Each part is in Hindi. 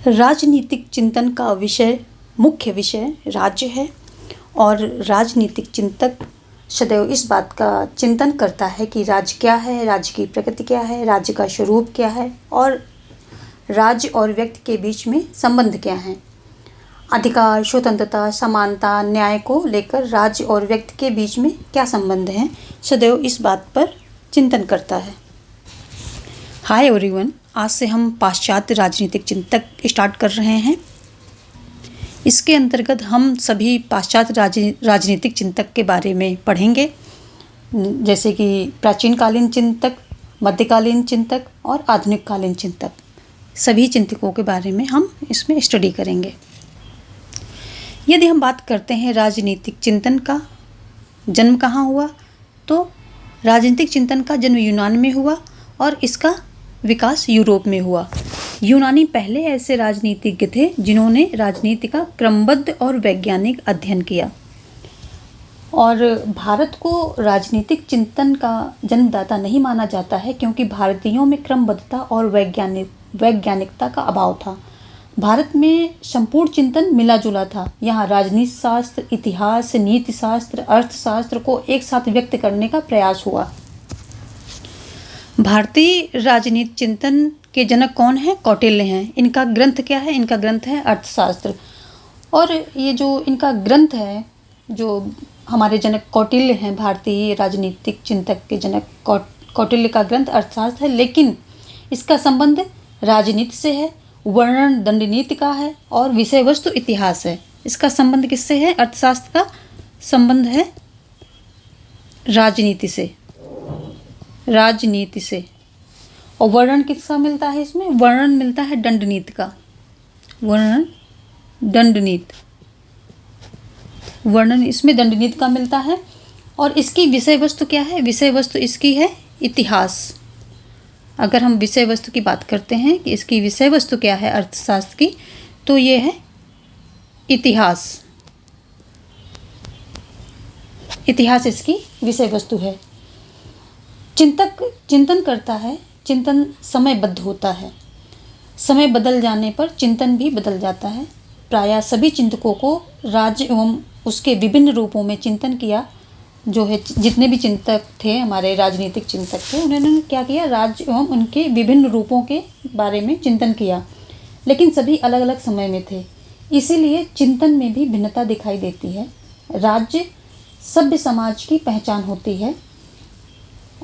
राजनीतिक चिंतन का मुख्य विषय राज्य है और राजनीतिक चिंतक सदैव इस बात का चिंतन करता है कि राज्य क्या है, राज्य की प्रकृति क्या है, राज्य का स्वरूप क्या है और राज्य और व्यक्ति के बीच में संबंध क्या है। अधिकार, स्वतंत्रता, समानता, न्याय को लेकर राज्य और व्यक्ति के बीच में क्या संबंध है, सदैव इस बात पर चिंतन करता है। हाय एवरीवन, आज से हम पाश्चात्य राजनीतिक चिंतक स्टार्ट कर रहे हैं। इसके अंतर्गत हम सभी पाश्चात्य राजनीतिक चिंतक के बारे में पढ़ेंगे, जैसे कि प्राचीन कालीन चिंतक, मध्यकालीन चिंतक और आधुनिक कालीन चिंतक। सभी चिंतकों के बारे में हम इसमें स्टडी करेंगे। यदि हम बात करते हैं राजनीतिक चिंतन का जन्म कहाँ हुआ, तो राजनीतिक चिंतन का जन्म यूनान में हुआ और इसका विकास यूरोप में हुआ। यूनानी पहले ऐसे राजनीतिज्ञ थे जिन्होंने राजनीति का क्रमबद्ध और वैज्ञानिक अध्ययन किया, और भारत को राजनीतिक चिंतन का जन्मदाता नहीं माना जाता है क्योंकि भारतीयों में क्रमबद्धता और वैज्ञानिकता का अभाव था। भारत में संपूर्ण चिंतन मिला जुला था। यहाँ राजनीति शास्त्र, इतिहास, नीति शास्त्र, अर्थशास्त्र को एक साथ व्यक्त करने का प्रयास हुआ। भारतीय राजनीति चिंतन के जनक कौन है? कौटिल्य हैं। इनका ग्रंथ क्या है? इनका ग्रंथ है अर्थशास्त्र। और ये जो इनका ग्रंथ है, जो हमारे जनक कौटिल्य हैं, भारतीय राजनीतिक चिंतक के जनक कौटिल्य का ग्रंथ अर्थशास्त्र है, लेकिन इसका संबंध राजनीति से है, वर्णन दंडनीति का है और विषय वस्तु इतिहास है। इसका संबंध किससे है? अर्थशास्त्र का संबंध है राजनीति से। और वर्णन किसका मिलता है? इसमें वर्णन मिलता है दंडनीति का। वर्णन इसमें दंडनीति का मिलता है। और इसकी विषय वस्तु क्या है? विषय वस्तु इसकी है इतिहास। अगर हम विषय वस्तु की बात करते हैं कि इसकी विषय वस्तु क्या है अर्थशास्त्र की, तो ये है इतिहास। इतिहास इसकी विषय वस्तु है। चिंतक चिंतन करता है, चिंतन समयबद्ध होता है। समय बदल जाने पर चिंतन भी बदल जाता है। प्रायः सभी चिंतकों को राज्य एवं उसके विभिन्न रूपों में चिंतन किया। जो है जितने भी चिंतक थे, हमारे राजनीतिक चिंतक थे, उन्होंने क्या किया? राज्य एवं उनके विभिन्न रूपों के बारे में चिंतन किया, लेकिन सभी अलग अलग समय में थे। इसीलिए चिंतन में भी भिन्नता दिखाई देती है। राज्य सभ्य समाज की पहचान होती है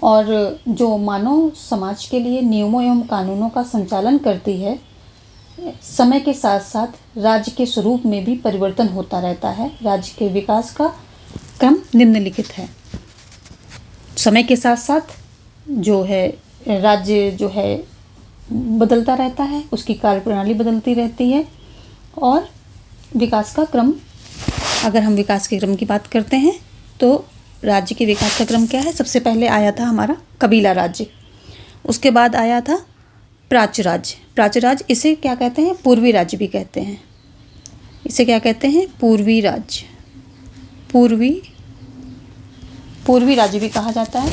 और जो मानव समाज के लिए नियमों एवं कानूनों का संचालन करती है। समय के साथ साथ राज्य के स्वरूप में भी परिवर्तन होता रहता है। राज्य के विकास का क्रम निम्नलिखित है। समय के साथ साथ जो है राज्य जो है बदलता रहता है, उसकी कार्यप्रणाली बदलती रहती है। और विकास का क्रम, अगर हम विकास के क्रम की बात करते हैं तो राज्य के विकास का क्रम क्या है? सबसे पहले आया था हमारा कबीला राज्य, उसके बाद आया था प्राच्य राज्य। प्राच्य राज्य, इसे क्या कहते हैं? पूर्वी राज्य भी कहते हैं। इसे क्या कहते हैं? पूर्वी राज्य। पूर्वी राज्य भी कहा जाता है।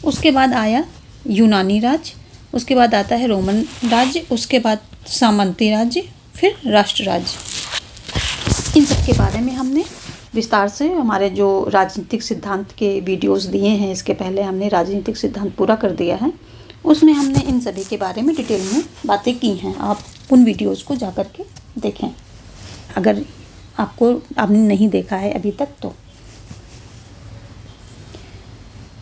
उसके बाद आया यूनानी राज्य, उसके बाद आता है रोमन राज्य, उसके बाद सामंती राज्य, फिर राष्ट्र राज्य। इन सब के बारे में हमने विस्तार से हमारे जो राजनीतिक सिद्धांत के वीडियोस दिए हैं, इसके पहले हमने राजनीतिक सिद्धांत पूरा कर दिया है, उसमें हमने इन सभी के बारे में डिटेल में बातें की हैं। आप उन वीडियोस को जा कर के देखें, अगर आपने नहीं देखा है अभी तक तो।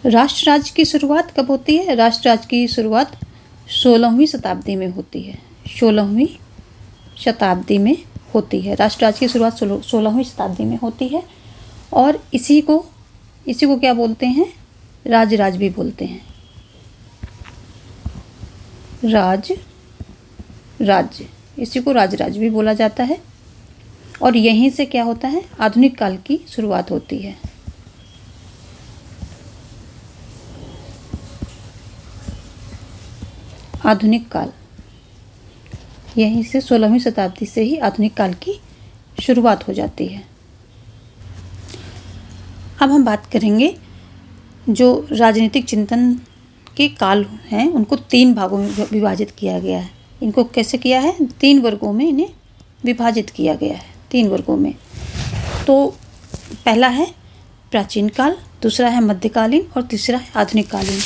राष्ट्र राज्य की शुरुआत कब होती है? राष्ट्र राज्य की शुरुआत 16वीं शताब्दी में होती है। 16वीं शताब्दी में होती है। राष्ट्र राज्य की शुरुआत 16वीं शताब्दी में होती है। और इसी को क्या बोलते हैं? राज्य भी बोलते हैं। राज्य, इसी को राज्य भी बोला जाता है। और यहीं से क्या होता है? आधुनिक काल की शुरुआत होती है। आधुनिक काल, यहीं से 16वीं शताब्दी से ही आधुनिक काल की शुरुआत हो जाती है। अब हम बात करेंगे जो राजनीतिक चिंतन के काल हैं, उनको 3 भागों में विभाजित किया गया है। इनको कैसे किया है, 3 वर्गों में इन्हें विभाजित किया गया है, 3 वर्गों में। तो पहला है प्राचीन काल, दूसरा है मध्यकालीन और तीसरा है आधुनिक कालीन।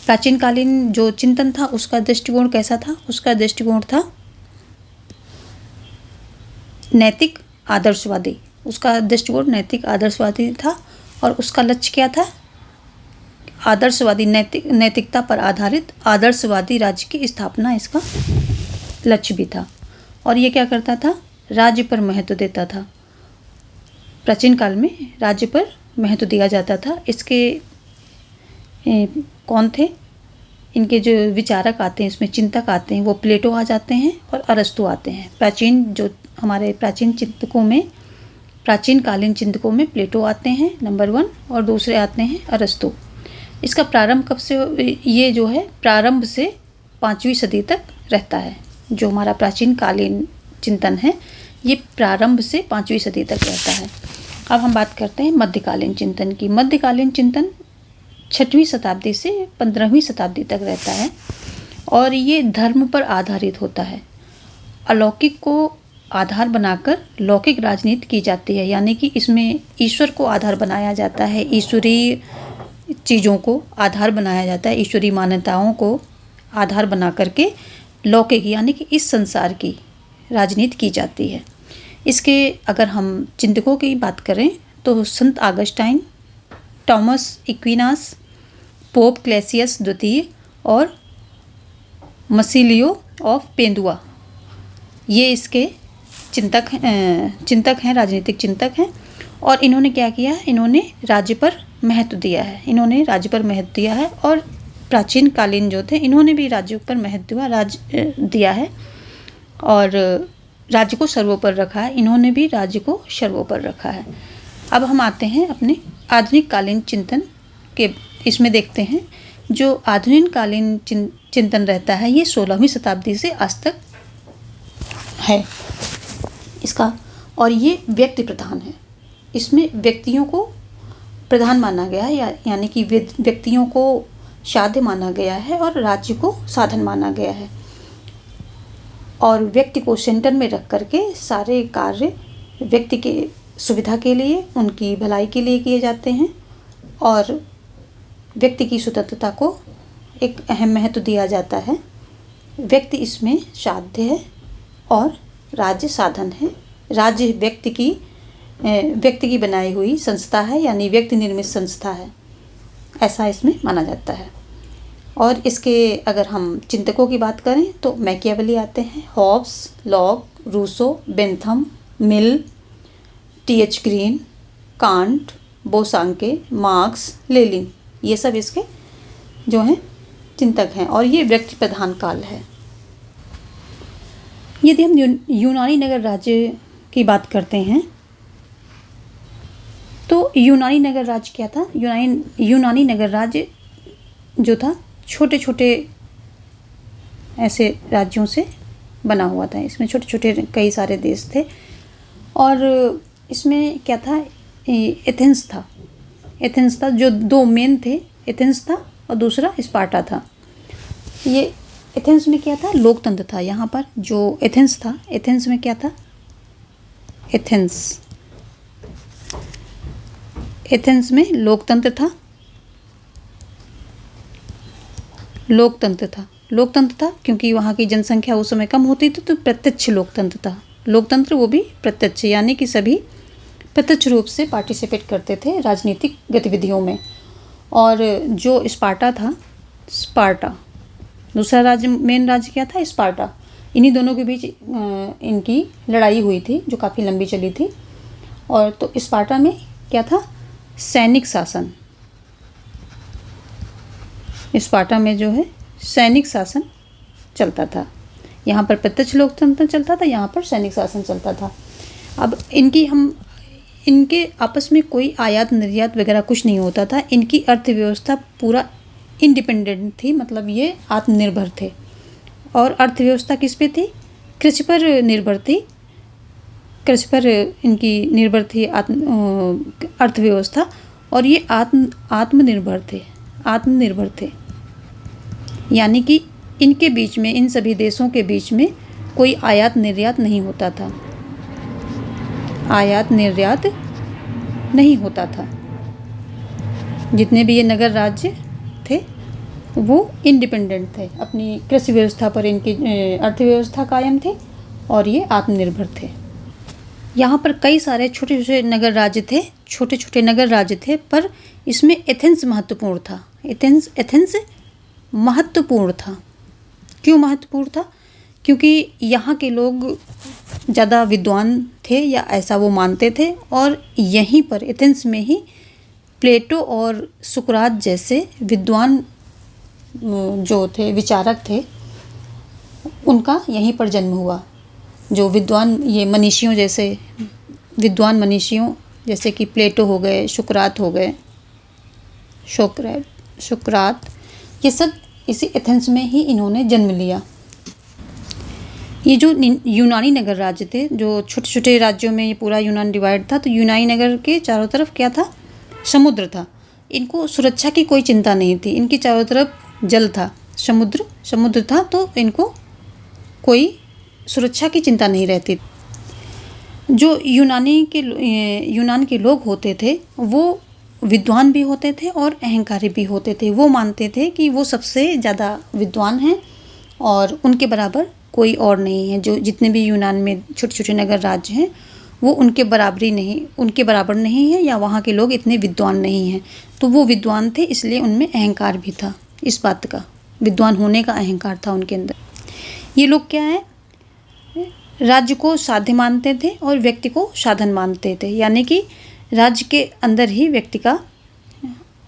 प्राचीन कालीन जो चिंतन था उसका दृष्टिकोण कैसा था? उसका दृष्टिकोण था नैतिक आदर्शवादी। उसका दृष्टिकोण नैतिक आदर्शवादी था और उसका लक्ष्य क्या था? आदर्शवादी नैतिकता पर आधारित आदर्शवादी राज्य की स्थापना इसका लक्ष्य भी था। और ये क्या करता था? राज्य पर महत्व देता था। प्राचीन काल में राज्य पर महत्व दिया जाता था। इसके कौन थे? इनके जो विचारक आते हैं, इसमें चिंतक आते हैं, वो प्लेटो आ जाते हैं और अरस्तु आते हैं। हमारे प्राचीन चिंतकों में, प्राचीन कालीन चिंतकों में प्लेटो आते हैं नंबर 1 और दूसरे आते हैं अरस्तु। इसका प्रारंभ कब से? ये जो है प्रारंभ से 5वीं सदी तक रहता है। जो हमारा प्राचीन कालीन चिंतन है ये प्रारंभ से 5वीं सदी तक रहता है। अब हम बात करते हैं मध्यकालीन चिंतन की। मध्यकालीन चिंतन 6वीं शताब्दी से 15वीं शताब्दी तक रहता है और ये धर्म पर आधारित होता है। अलौकिक को आधार बनाकर लौकिक राजनीति की जाती है, यानी कि इसमें ईश्वर को आधार बनाया जाता है, ईश्वरीय चीज़ों को आधार बनाया जाता है, ईश्वरीय मान्यताओं को आधार बना करके लौकिक यानी कि इस संसार की राजनीति की जाती है। इसके अगर हम चिंतकों की बात करें तो संत ऑगस्टाइन, थॉमस एक्विनास, पोप क्लेसियस द्वितीय और मसीलियो ऑफ पेंदुआ, ये इसके चिंतक हैं, राजनीतिक चिंतक हैं। और इन्होंने क्या किया है? इन्होंने राज्य पर महत्व दिया है। और प्राचीन कालीन जो थे इन्होंने भी राज्यों पर महत्व दिया है और राज्य को सर्वोपरि रखा है। इन्होंने भी राज्य को सर्वोपरि रखा है। अब हम आते हैं अपने आधुनिक कालीन चिंतन के, इसमें देखते हैं जो आधुनिक कालीन चिंतन रहता है ये 16वीं शताब्दी से आज तक है इसका, और ये व्यक्ति प्रधान है। इसमें व्यक्तियों को प्रधान माना गया है, यानी कि व्यक्तियों को साध्य माना गया है और राज्य को साधन माना गया है। और व्यक्ति को सेंटर में रख करके सारे कार्य व्यक्ति के सुविधा के लिए, उनकी भलाई के लिए किए जाते हैं और व्यक्ति की स्वतंत्रता को एक अहम महत्व दिया जाता है। व्यक्ति इसमें साध्य है और राज्य साधन है। राज्य व्यक्ति की बनाई हुई संस्था है, यानी व्यक्ति निर्मित संस्था है, ऐसा इसमें माना जाता है। और इसके अगर हम चिंतकों की बात करें तो मैकियावेली आते हैं, Hobbes, Locke, Rousseau, Bentham, Mill, T H. Green, Kant, Bosanquet, Marx, Lenin, ये सब इसके जो हैं चिंतक हैं। और ये व्यक्ति प्रधान काल है। यदि हम यूनानी नगर राज्य की बात करते हैं तो यूनानी नगर राज्य क्या था? यूनानी नगर राज्य जो था छोटे छोटे ऐसे राज्यों से बना हुआ था। इसमें छोटे छोटे कई सारे देश थे और इसमें क्या था? एथेंस था जो 2 मेन थे, एथेंस था और दूसरा स्पार्टा था। ये एथेंस में क्या था? लोकतंत्र था। यहाँ पर जो एथेंस था, एथेंस में क्या था? एथेंस में लोकतंत्र था। लोकतंत्र था क्योंकि वहाँ की जनसंख्या उस समय कम होती थी, तो प्रत्यक्ष लोकतंत्र था। लोकतंत्र वो भी प्रत्यक्ष, यानी कि सभी प्रत्यक्ष रूप से पार्टिसिपेट करते थे राजनीतिक गतिविधियों में। और जो स्पार्टा था, दूसरा मेन राज्य क्या था? स्पार्टा। इन्हीं दोनों के बीच इनकी लड़ाई हुई थी जो काफ़ी लंबी चली थी। और तो स्पार्टा में क्या था? सैनिक शासन। स्पार्टा में जो है सैनिक शासन चलता था। यहाँ पर प्रत्यक्ष लोकतंत्र चलता था, यहाँ पर सैनिक शासन चलता था। अब इनके आपस में कोई आयात निर्यात वगैरह कुछ नहीं होता था। इनकी अर्थव्यवस्था पूरा इंडिपेंडेंट थी, मतलब ये आत्मनिर्भर थे। और अर्थव्यवस्था किस पे थी? कृषि पर निर्भर थी। कृषि पर इनकी निर्भर थी अर्थव्यवस्था। और ये आत्मनिर्भर थे, यानी कि इनके बीच में, इन सभी देशों के बीच में कोई आयात निर्यात नहीं होता था, आयात निर्यात नहीं होता था। जितने भी ये नगर राज्य थे वो इंडिपेंडेंट थे, अपनी कृषि व्यवस्था पर इनकी अर्थव्यवस्था कायम थी और ये आत्मनिर्भर थे। यहाँ पर कई सारे छोटे छोटे नगर राज्य थे, छोटे छोटे नगर राज्य थे, पर इसमें एथेंस महत्वपूर्ण था। एथेंस महत्वपूर्ण था। क्यों महत्वपूर्ण था? क्योंकि यहाँ के लोग ज़्यादा विद्वान थे, या ऐसा वो मानते थे, और यहीं पर एथेंस में ही प्लेटो और सुकरात जैसे विद्वान जो थे, विचारक थे, उनका यहीं पर जन्म हुआ। जो विद्वान, ये मनीषियों जैसे विद्वान मनीषियों जैसे कि प्लेटो हो गए, सुकरात हो गए, सुकरात, ये सब इसी एथेंस में ही इन्होंने जन्म लिया। ये जो यूनानी नगर राज्य थे, जो छोटे छोटे राज्यों में ये पूरा यूनान डिवाइड था, तो यूनानी नगर के चारों तरफ क्या था? समुद्र था। इनको सुरक्षा की कोई चिंता नहीं थी, इनकी चारों तरफ जल था, समुद्र था, तो इनको कोई सुरक्षा की चिंता नहीं रहती। जो यूनान के लोग होते थे वो विद्वान भी होते थे और अहंकारी भी होते थे। वो मानते थे कि वो सबसे ज़्यादा विद्वान हैं और उनके बराबर कोई और नहीं है। जो जितने भी यूनान में छोटे छोटे नगर राज्य हैं वो उनके बराबर नहीं है, या वहाँ के लोग इतने विद्वान नहीं हैं। तो वो विद्वान थे, इसलिए उनमें अहंकार भी था, इस बात का, विद्वान होने का अहंकार था उनके अंदर। ये लोग क्या है, राज्य को साध्य मानते थे और व्यक्ति को साधन मानते थे, यानी कि राज्य के अंदर ही व्यक्ति का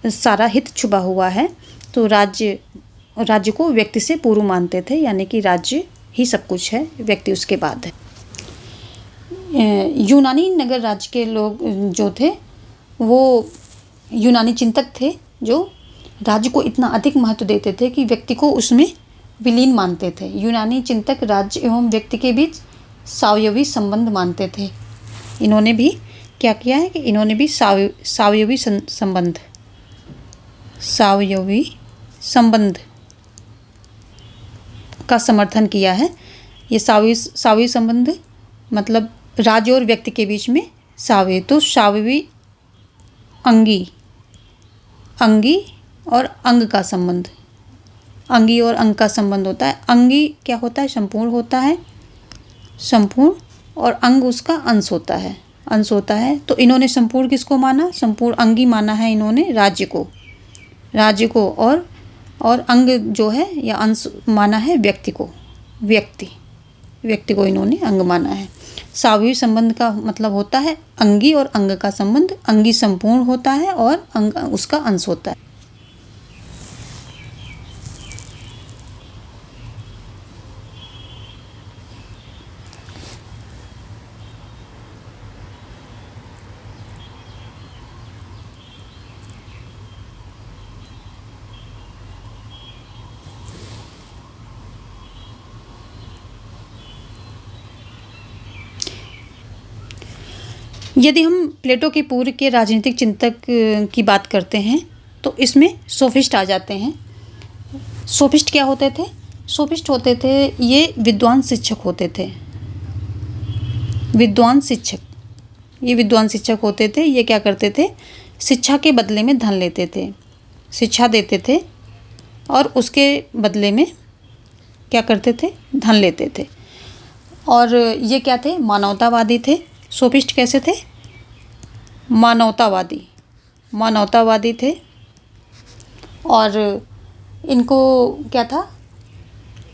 सारा हित छुपा हुआ है। तो राज्य को व्यक्ति से पूर्व मानते थे, यानी कि राज्य ही सब कुछ है, व्यक्ति उसके बाद है। यूनानी नगर राज्य के लोग जो थे वो यूनानी चिंतक थे, जो राज्य को इतना अधिक महत्व देते थे कि व्यक्ति को उसमें विलीन मानते थे। यूनानी चिंतक राज्य एवं व्यक्ति के बीच सावयवी संबंध मानते थे। इन्होंने भी क्या किया है कि इन्होंने भी सावयवी संबंध का समर्थन किया है। ये सावयवी संबंध मतलब राज्य और व्यक्ति के बीच में सावयवी, तो सावयवी अंगी और अंग का संबंध, अंगी और अंग का संबंध होता है। अंगी क्या होता है? संपूर्ण होता है, संपूर्ण, और अंग उसका अंश होता है। तो इन्होंने संपूर्ण किसको माना? संपूर्ण अंगी माना है इन्होंने राज्य को, और अंग जो है या अंश माना है व्यक्ति को इन्होंने अंग माना है। सावयवी संबंध का मतलब होता है अंगी और अंग का संबंध। अंगी संपूर्ण होता है और अंग उसका अंश होता है। यदि हम प्लेटो के पूर्व के राजनीतिक चिंतक की बात करते हैं तो इसमें सोफिस्ट आ जाते हैं। सोफिस्ट क्या होते थे? सोफिस्ट होते थे ये विद्वान शिक्षक होते थे। विद्वान शिक्षक होते थे। ये क्या करते थे? शिक्षा के बदले में धन लेते थे, शिक्षा देते थे और उसके बदले में क्या करते थे? धन लेते थे। और ये क्या थे? मानवतावादी थे। सोफिस्ट कैसे थे? मानवतावादी थे। और इनको क्या था?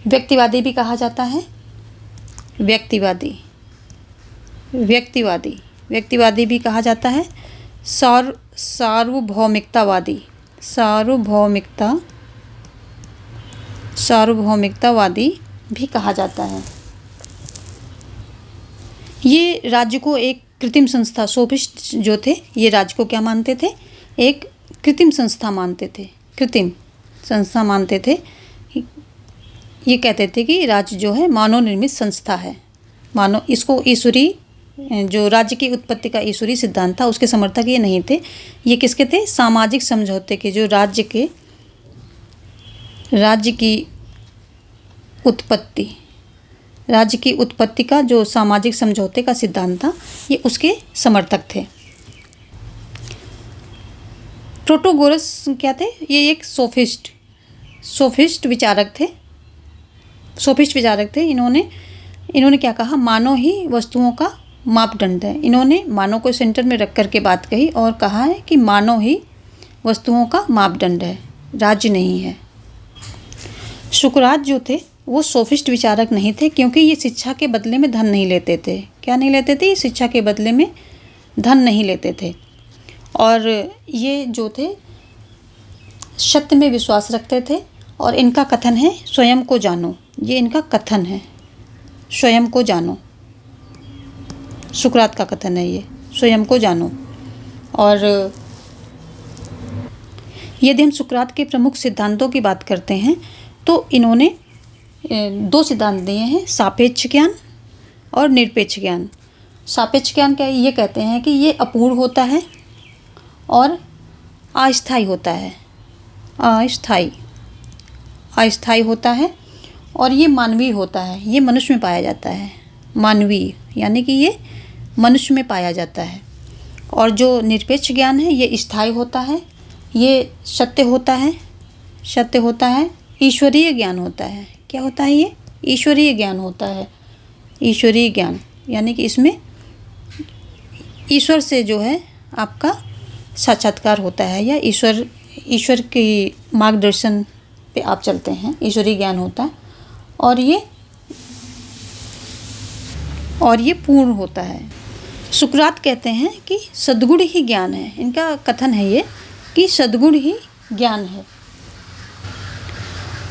व्यक्तिवादी भी कहा जाता है। व्यक्तिवादी भी कहा जाता है। सार्वभौमिकतावादी भी कहा जाता है। ये राज्य को एक कृत्रिम संस्था, सोफिस्ट जो थे ये राज्य को क्या मानते थे? एक कृत्रिम संस्था मानते थे। ये कहते थे कि राज्य जो है मानव निर्मित संस्था है। इसको ईश्वरी, जो राज्य की उत्पत्ति का ईश्वरी सिद्धांत था उसके समर्थक ये नहीं थे। ये किसके थे? सामाजिक समझौते के, जो राज्य की उत्पत्ति, राज्य की उत्पत्ति का जो सामाजिक समझौते का सिद्धांत था, ये उसके समर्थक थे। प्रोटोगोरस क्या थे? ये एक सोफिस्ट विचारक थे। इन्होंने क्या कहा? मानव ही वस्तुओं का मापदंड है। इन्होंने मानव को सेंटर में रख कर के बात कही और कहा है कि मानव ही वस्तुओं का मापदंड है, राज्य नहीं है। सुकरात जो थे वो सोफिस्ट विचारक नहीं थे, क्योंकि ये शिक्षा के बदले में धन नहीं लेते थे। क्या नहीं लेते थे? ये शिक्षा के बदले में धन नहीं लेते थे। और ये जो थे सत्य में विश्वास रखते थे। और इनका कथन है स्वयं को जानो। ये इनका कथन है, स्वयं को जानो। सुकरात का कथन है ये, स्वयं को जानो। और यदि हम सुकरात के प्रमुख सिद्धांतों की बात करते हैं तो इन्होंने 2 सिद्धांत दिए हैं, सापेक्ष ज्ञान और निरपेक्ष ज्ञान। सापेक्ष ज्ञान क्या ये कहते हैं कि ये अपूर्ण होता है और अस्थायी होता है, अस्थायी होता है, और ये मानवीय होता है, ये मनुष्य में पाया जाता है। मानवीय यानी कि ये मनुष्य में पाया जाता है। और जो निरपेक्ष ज्ञान है ये स्थायी होता है, ये सत्य होता है, ईश्वरीय ज्ञान होता है। क्या होता है ये? ईश्वरीय ज्ञान होता है। ईश्वरीय ज्ञान यानी कि इसमें ईश्वर से जो है आपका साक्षात्कार होता है, या ईश्वर की मार्गदर्शन पे आप चलते हैं, ईश्वरीय ज्ञान होता है। और ये पूर्ण होता है। सुकरात कहते हैं कि सद्गुण ही ज्ञान है। इनका कथन है ये कि सद्गुण ही ज्ञान है,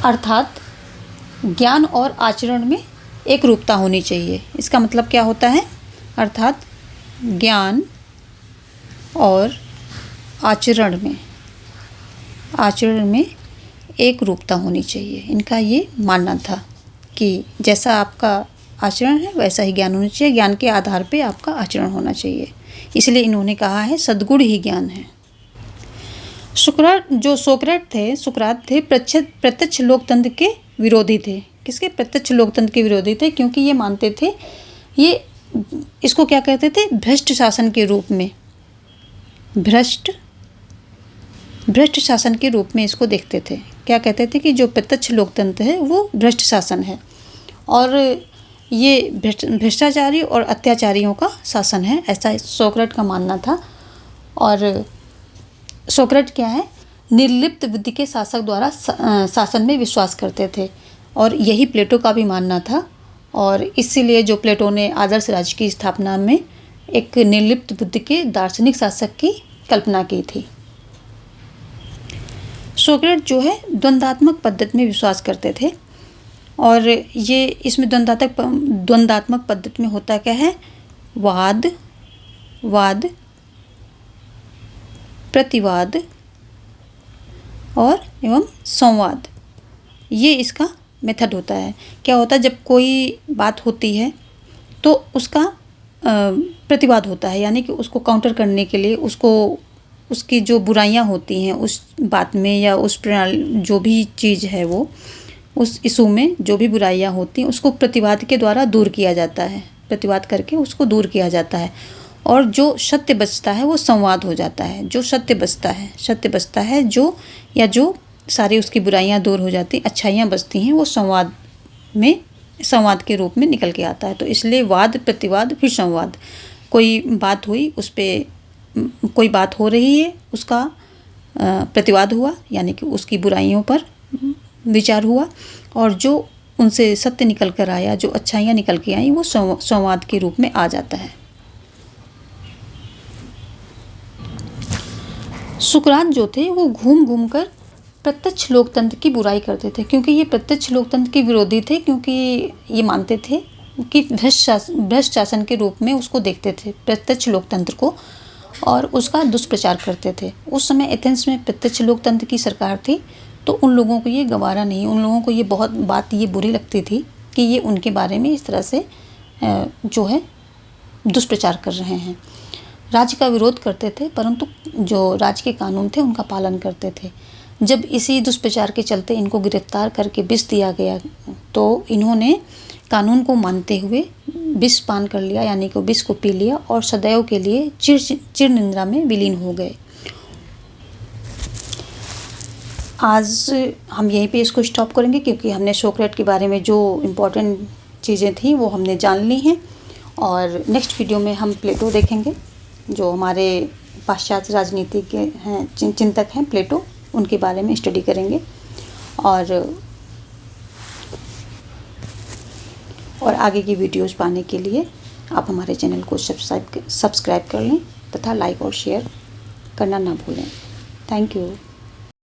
अर्थात ज्ञान और आचरण में एक रूपता होनी चाहिए। इसका मतलब क्या होता है? अर्थात ज्ञान और आचरण में एक रूपता होनी चाहिए। इनका ये मानना था कि जैसा आपका आचरण है वैसा ही ज्ञान होना चाहिए, ज्ञान के आधार पे आपका आचरण होना चाहिए। इसलिए इन्होंने कहा है सद्गुण ही ज्ञान है। सोक्रेट थे प्रत्यक्ष लोकतंत्र के विरोधी थे। किसके? प्रत्यक्ष लोकतंत्र के विरोधी थे, क्योंकि ये मानते थे, ये इसको क्या कहते थे? भ्रष्ट शासन के रूप में, भ्रष्ट शासन के रूप में इसको देखते थे। क्या कहते थे? कि जो प्रत्यक्ष लोकतंत्र है वो भ्रष्ट शासन है, और ये भ्रष्टाचारी और अत्याचारियों का शासन है, ऐसा सोक्रेट का मानना था। और सोक्रेट क्या है? निर्लिप्त बुद्धि के शासक द्वारा शासन में विश्वास करते थे, और यही प्लेटो का भी मानना था। और इसीलिए जो प्लेटो ने आदर्श राज्य की स्थापना में एक निर्लिप्त बुद्धि के दार्शनिक शासक की कल्पना की थी। सोक्रेट जो है द्वंद्वात्मक पद्धति में विश्वास करते थे, और ये इसमें द्वंद्वात्मक पद्धति में होता क्या है? वाद प्रतिवाद और एवं संवाद, ये इसका मेथड होता है। क्या होता है? जब कोई बात होती है तो उसका प्रतिवाद होता है, यानी कि उसको काउंटर करने के लिए उसकी जो बुराइयां होती हैं उस बात में, या उस प्रणाली जो भी चीज़ है वो उस इशू में जो भी बुराइयां होती हैं उसको प्रतिवाद के द्वारा दूर किया जाता है, प्रतिवाद करके उसको दूर किया जाता है। और जो सत्य बचता है वो संवाद हो जाता है। जो सत्य बचता है जो सारी उसकी बुराइयां दूर हो जाती, अच्छाइयाँ बचती हैं, वो संवाद के रूप में निकल के आता है। तो इसलिए वाद, प्रतिवाद, फिर संवाद। कोई बात हुई, उस पर कोई बात हो रही है, उसका प्रतिवाद हुआ, यानी कि उसकी बुराइयों पर विचार हुआ, और जो उनसे सत्य निकल कर आया, जो अच्छाइयाँ निकल के आई, वो संवाद के रूप में आ जाता है। सुकरात जो थे वो घूम कर प्रत्यक्ष लोकतंत्र की बुराई करते थे, क्योंकि ये प्रत्यक्ष लोकतंत्र के विरोधी थे, क्योंकि ये मानते थे कि भ्रष्ट शासन के रूप में उसको देखते थे, प्रत्यक्ष लोकतंत्र को, और उसका दुष्प्रचार करते थे। उस समय एथेंस में प्रत्यक्ष लोकतंत्र की सरकार थी, तो उन लोगों को ये गवारा नहीं, उन लोगों को ये बात बुरी लगती थी कि ये उनके बारे में इस तरह से जो है दुष्प्रचार कर रहे हैं। राज्य का विरोध करते थे, परंतु जो राज्य के कानून थे उनका पालन करते थे। जब इसी दुष्प्रचार के चलते इनको गिरफ्तार करके विष दिया गया तो इन्होंने कानून को मानते हुए विष पान कर लिया, यानी कि विष को पी लिया और सदैव के लिए चिर निद्रा में विलीन हो गए। आज हम यहीं पे इसको स्टॉप करेंगे क्योंकि हमने सोक्रेट के बारे में जो इम्पोर्टेंट चीज़ें थी वो हमने जान ली हैं, और नेक्स्ट वीडियो में हम प्लेटो देखेंगे, जो हमारे पाश्चात्य राजनीति के हैं चिंतक हैं प्लेटो, उनके बारे में स्टडी करेंगे। और आगे की वीडियोस पाने के लिए आप हमारे चैनल को सब्सक्राइब कर लें तथा लाइक और शेयर करना ना भूलें। Thank you.